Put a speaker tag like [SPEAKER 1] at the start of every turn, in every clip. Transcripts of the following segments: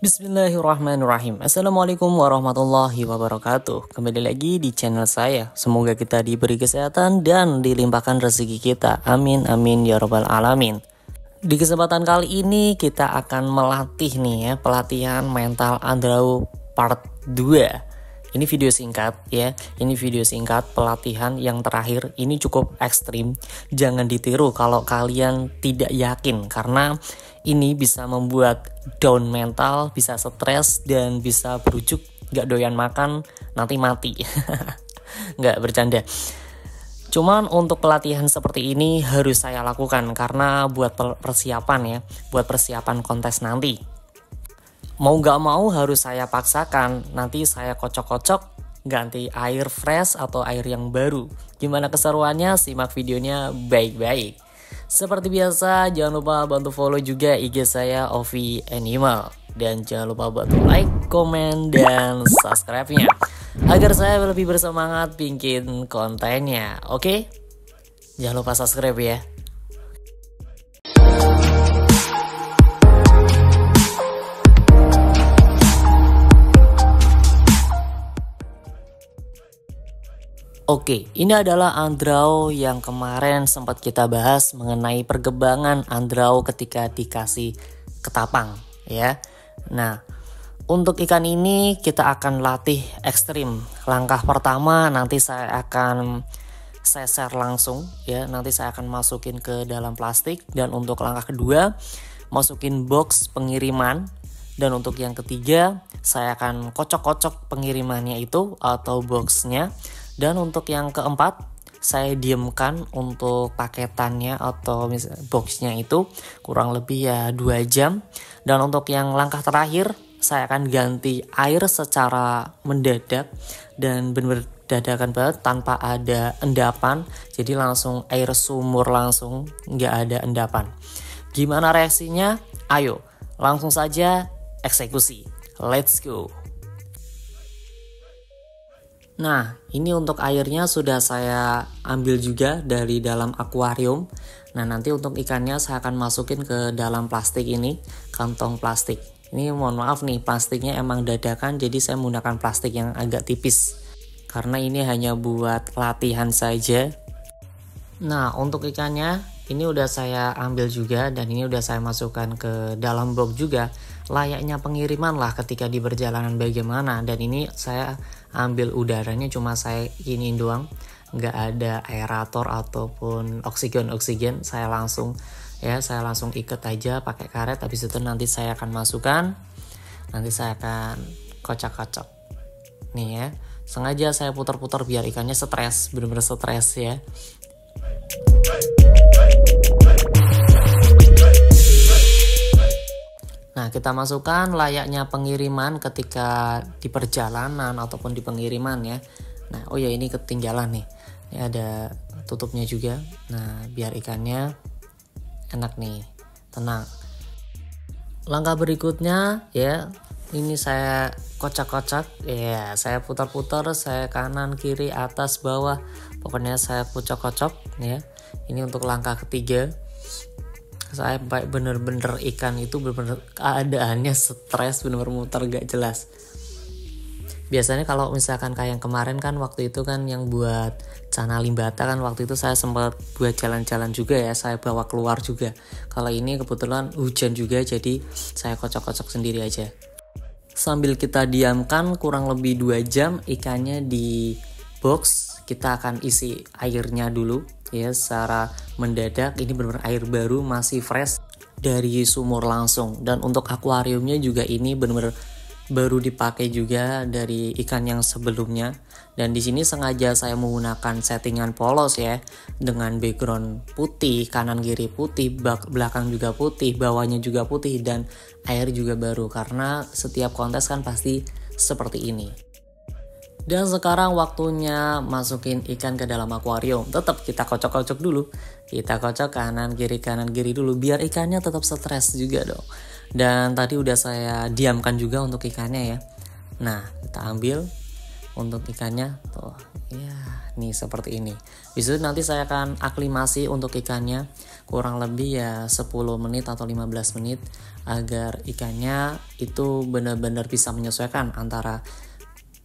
[SPEAKER 1] Bismillahirrahmanirrahim. Assalamualaikum warahmatullahi wabarakatuh. Kembali lagi di channel saya. Semoga kita diberi kesehatan dan dilimpahkan rezeki kita. Amin amin ya rabbal alamin. Di kesempatan kali ini kita akan melatih nih ya, pelatihan mental Andrau part 2. Ini video singkat ya. Ini video singkat pelatihan yang terakhir. Ini cukup ekstrim. Jangan ditiru kalau kalian tidak yakin, karena ini bisa membuat down mental, bisa stres, dan bisa berujuk gak doyan makan, nanti mati. Gak bercanda. Cuman untuk pelatihan seperti ini harus saya lakukan karena buat persiapan ya, buat persiapan kontes nanti. Mau gak mau harus saya paksakan, nanti saya kocok-kocok ganti air fresh atau air yang baru. Gimana keseruannya? Simak videonya baik-baik. Seperti biasa, jangan lupa bantu follow juga IG saya Ovi Animal. Dan jangan lupa bantu like, komen, dan subscribe-nya agar saya lebih bersemangat bikin kontennya. Oke? Jangan lupa subscribe ya. Oke, ini adalah Andrau yang kemarin sempat kita bahas mengenai perkembangan Andrau ketika dikasih ketapang ya. Nah, untuk ikan ini kita akan latih ekstrim. Langkah pertama nanti saya akan seser langsung ya. Nanti saya akan masukin ke dalam plastik, dan untuk langkah kedua masukin box pengiriman, dan untuk yang ketiga saya akan kocok-kocok pengirimannya itu atau boxnya. Dan untuk yang keempat, saya diamkan untuk paketannya atau boxnya itu kurang lebih ya 2 jam. Dan untuk yang langkah terakhir, saya akan ganti air secara mendadak dan benar-benar dadakan banget tanpa ada endapan. Jadi langsung air sumur, langsung nggak ada endapan. Gimana reaksinya? Ayo, langsung saja eksekusi. Let's go! Nah, ini untuk airnya sudah saya ambil juga dari dalam akuarium. Nah, nanti untuk ikannya saya akan masukin ke dalam plastik ini, kantong plastik. Ini mohon maaf nih, plastiknya emang dadakan, jadi saya menggunakan plastik yang agak tipis. Karena ini hanya buat latihan saja. Nah, untuk ikannya ini udah saya ambil juga, dan ini udah saya masukkan ke dalam box juga. Layaknya pengiriman lah ketika di perjalanan bagaimana. Dan ini saya ambil udaranya cuma saya giniin doang, nggak ada aerator ataupun oksigen. Saya langsung ikat aja pakai karet. Habis itu nanti saya akan masukkan, nanti saya akan kocok-kocok nih ya. Sengaja saya putar-putar biar ikannya stres, bener-bener stres ya. Nah, kita masukkan layaknya pengiriman ketika di perjalanan ataupun di pengiriman ya. Nah, oh ya, ini ketinggalan nih. Ini ada tutupnya juga. Nah, biar ikannya enak nih, tenang. Langkah berikutnya ya, ini saya kocak-kocak ya. Saya putar-putar, saya kanan, kiri, atas, bawah. Pokoknya saya kocok-kocok ya. Ini untuk langkah ketiga. Saya bener-bener ikan itu bener-bener keadaannya stres, bener-bener muter gak jelas. Biasanya kalau misalkan kayak yang kemarin kan, waktu itu kan yang buat Cana Limbata kan, waktu itu saya sempat buat jalan-jalan juga ya, saya bawa keluar juga. Kalau ini kebetulan hujan juga, jadi saya kocok-kocok sendiri aja. Sambil kita diamkan kurang lebih 2 jam ikannya di box, kita akan isi airnya dulu ya secara mendadak. Ini benar-benar air baru, masih fresh dari sumur langsung. Dan untuk akuariumnya juga ini benar-benar baru dipakai juga dari ikan yang sebelumnya. Dan di sini sengaja saya menggunakan settingan polos ya, dengan background putih, kanan kiri putih, belakang juga putih, bawahnya juga putih, dan air juga baru karena setiap kontes kan pasti seperti ini. Dan sekarang waktunya masukin ikan ke dalam akuarium. Tetap kita kocok-kocok dulu. Kita kocok kanan kiri dulu biar ikannya tetap stres juga dong. Dan tadi udah saya diamkan juga untuk ikannya ya. Nah, kita ambil, untuk ikannya tuh ya, nih seperti ini. Bisa nanti saya akan aklimasi untuk ikannya kurang lebih ya 10 menit atau 15 menit agar ikannya itu benar-benar bisa menyesuaikan antara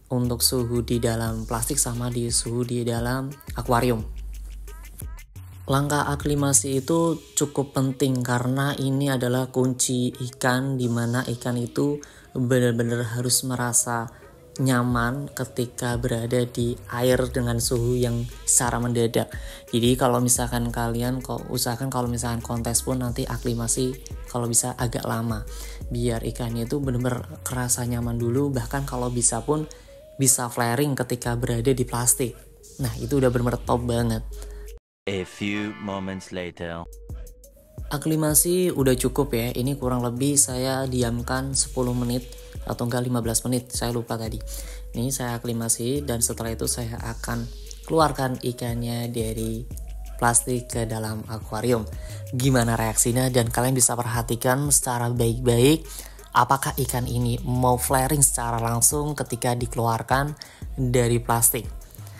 [SPEAKER 1] untuk suhu di dalam plastik sama di suhu di dalam akuarium. Langkah aklimasi itu cukup penting karena ini adalah kunci ikan, di mana ikan itu benar-benar harus merasa nyaman ketika berada di air dengan suhu yang secara mendadak. Jadi kalau misalkan kalian usahakan kalau misalkan kontes pun nanti aklimasi kalau bisa agak lama, biar ikannya itu benar-benar kerasa nyaman dulu, bahkan kalau bisa pun bisa flaring ketika berada di plastik. Nah itu udah benar-benar top banget.
[SPEAKER 2] A few moments later.
[SPEAKER 1] Aklimasi udah cukup ya, ini kurang lebih saya diamkan 10 menit atau enggak 15 menit, saya lupa tadi. Ini saya aklimasi dan setelah itu saya akan keluarkan ikannya dari plastik ke dalam akuarium. Gimana reaksinya, dan kalian bisa perhatikan secara baik-baik apakah ikan ini mau flaring secara langsung ketika dikeluarkan dari plastik.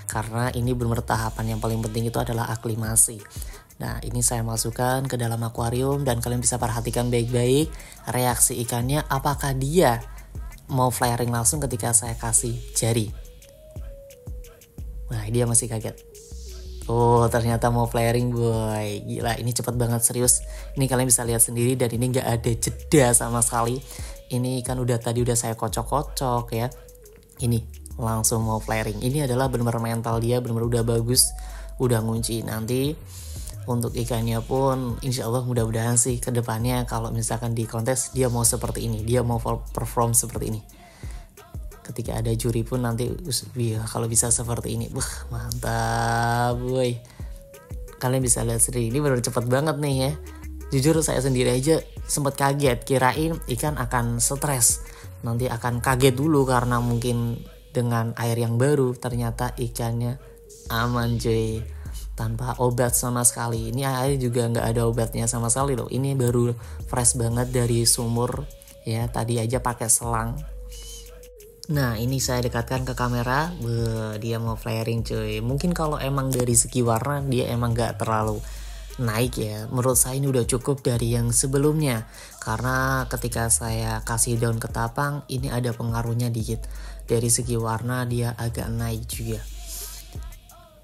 [SPEAKER 1] Karena ini benar-benar tahapan yang paling penting itu adalah aklimasi. Nah ini saya masukkan ke dalam akuarium dan kalian bisa perhatikan baik-baik reaksi ikannya, apakah dia mau flaring langsung ketika saya kasih jari. Nah dia masih kaget. Oh ternyata mau flaring boy. Gila ini cepet banget, serius. Ini kalian bisa lihat sendiri dan ini gak ada jeda sama sekali. Ini kan tadi udah saya kocok-kocok ya. Ini langsung mau flaring. Ini adalah benar-benar mental dia benar-benar udah bagus, udah ngunci. Nanti untuk ikannya pun insya Allah mudah-mudahan sih ke depannya kalau misalkan di kontes dia mau seperti ini, dia mau perform seperti ini. Ketika ada juri pun nanti kalau bisa seperti ini, mantap boy. Kalian bisa lihat sendiri, ini benar cepat banget nih ya. Jujur saya sendiri aja sempat kaget, kirain ikan akan stres, nanti akan kaget dulu karena mungkin dengan air yang baru. Ternyata ikannya aman cuy, tanpa obat sama sekali. Ini air juga nggak ada obatnya sama sekali loh. Ini baru fresh banget dari sumur ya, tadi aja pakai selang. Nah ini saya dekatkan ke kamera, dia mau flaring cuy. Mungkin kalau emang dari segi warna dia emang nggak terlalu naik ya, menurut saya ini udah cukup dari yang sebelumnya. Karena ketika saya kasih daun ketapang ini ada pengaruhnya dikit. Dari segi warna dia agak naik juga.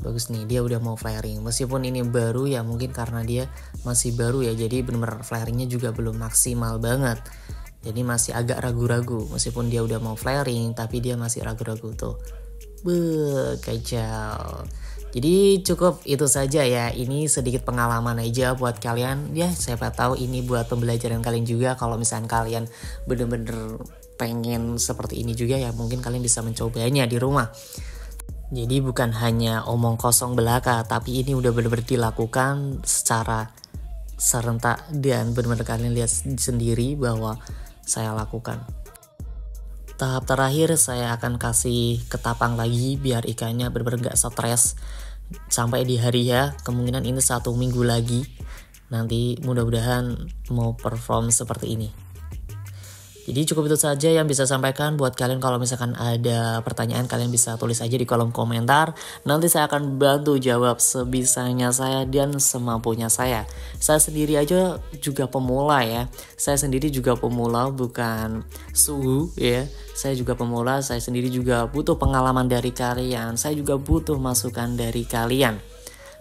[SPEAKER 1] Bagus nih, dia udah mau flaring. Meskipun ini baru ya, mungkin karena dia masih baru ya, jadi bener-bener flaringnya juga belum maksimal banget. Jadi masih agak ragu-ragu. Meskipun dia udah mau flaring, tapi dia masih ragu-ragu tuh. Kacau. Jadi cukup itu saja ya. Ini sedikit pengalaman aja buat kalian. Ya siapa tahu ini buat pembelajaran kalian juga. Kalau misalnya kalian bener-bener pengen seperti ini juga ya, mungkin kalian bisa mencobanya di rumah. Jadi bukan hanya omong kosong belaka, tapi ini udah benar-benar dilakukan secara serentak dan benar-benar kalian lihat sendiri bahwa saya lakukan. Tahap terakhir saya akan kasih ketapang lagi biar ikannya benar-benar gak stres sampai di hari ya. Kemungkinan ini 1 minggu lagi. Nanti mudah-mudahan mau perform seperti ini. Jadi cukup itu saja yang bisa sampaikan buat kalian. Kalau misalkan ada pertanyaan kalian bisa tulis aja di kolom komentar. Nanti saya akan bantu jawab sebisanya saya dan semampunya saya. Saya sendiri aja juga pemula ya. Saya sendiri juga pemula, bukan suhu ya. Saya juga pemula, saya sendiri juga butuh pengalaman dari kalian. Saya juga butuh masukan dari kalian.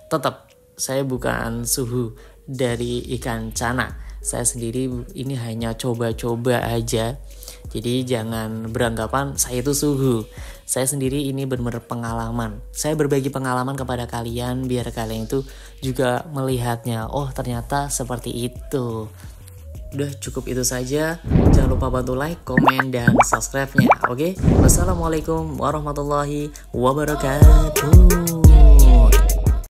[SPEAKER 1] Tetap saya bukan suhu dari ikan cana. Saya sendiri ini hanya coba-coba aja. Jadi jangan beranggapan saya itu suhu. Saya sendiri ini benar-benar pengalaman. Saya berbagi pengalaman kepada kalian biar kalian itu juga melihatnya. Oh ternyata seperti itu. Udah cukup itu saja. Jangan lupa bantu like, komen, dan subscribe-nya. Oke? Wassalamualaikum warahmatullahi wabarakatuh.